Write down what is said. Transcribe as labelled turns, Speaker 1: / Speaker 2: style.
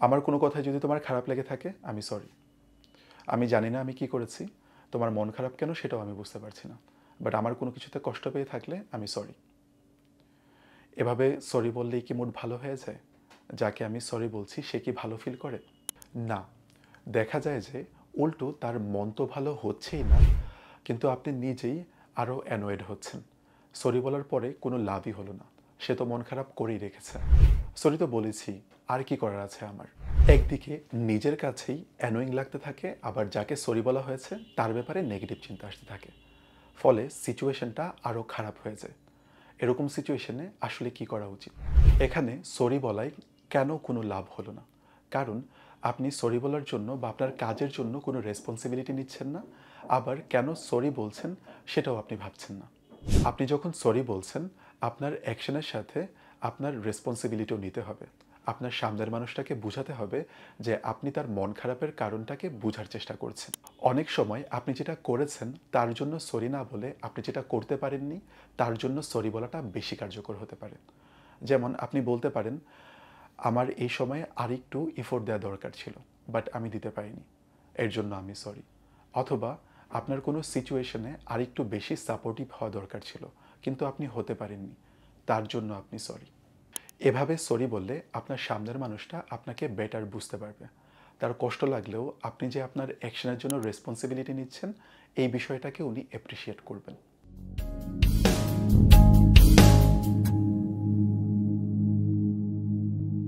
Speaker 1: আমার কোনো কথায় যদি তোমার খারাপ লেগে থাকে আমি সরি। আমি জানি না আমি কি করেছি, তোমার মন খারাপ কেন সেটাও আমি বুঝতে পারছি না, বাট আমার কোনো কিছুতে কষ্ট পেয়ে থাকলে আমি সরি। এভাবে সরি বললেই কি মুড ভালো হয়ে যায়? যাকে আমি সরি বলছি সে কি ভালো ফিল করে? না। দেখা যায় যে উল্টো তার মন তো ভালো হচ্ছেই না, কিন্তু আপনি নিজেই আরও অ্যানয়েড হচ্ছেন। সরি বলার পরে কোনো লাভই হলো না, সে তো মন খারাপ করেই রেখেছে। সরি তো বলেছি, আর কি করার আছে আমার? একদিকে নিজের কাছেই অ্যানোয়িং লাগতে থাকে, আবার যাকে সরি বলা হয়েছে তার ব্যাপারে নেগেটিভ চিন্তা আসতে থাকে। ফলে সিচুয়েশনটা আরও খারাপ হয়ে যায়। এরকম সিচুয়েশনে আসলে কি করা উচিত? এখানে সরি বলায় কেন কোনো লাভ হলো না? কারণ আপনি সরি বলার জন্য বা আপনার কাজের জন্য কোনো রেসপন্সিবিলিটি নিচ্ছেন না, আবার কেন সরি বলছেন সেটাও আপনি ভাবছেন না। আপনি যখন সরি বলছেন, আপনার অ্যাকশনের সাথে আপনার রেসপন্সিবিলিটিও নিতে হবে। আপনার সামনের মানুষটাকে বোঝাতে হবে যে আপনি তার মন খারাপের কারণটাকে বোঝার চেষ্টা করছেন। অনেক সময় আপনি যেটা করেছেন তার জন্য সরি না বলে আপনি যেটা করতে পারেননি তার জন্য সরি বলাটা বেশি কার্যকর হতে পারে। যেমন আপনি বলতে পারেন, আমার এই সময়ে আরেকটু এফোর্ট দেওয়া দরকার ছিল, বাট আমি দিতে পারিনি, এর জন্য আমি সরি। অথবা আপনার কোনো সিচুয়েশনে আরেকটু বেশি সাপোর্টিভ হওয়া দরকার ছিল, কিন্তু আপনি হতে পারেননি, তার জন্য আপনি সরি। এভাবে সরি বললে আপনার সামনের মানুষটা আপনাকে বেটার বুঝতে পারবে। তার কষ্ট লাগলেও আপনি যে আপনার অ্যাকশনের জন্য রেসপন্সিবিলিটি নিচ্ছেন এই বিষয়টাকে উনি অ্যাপ্রিসিয়েট করবেন।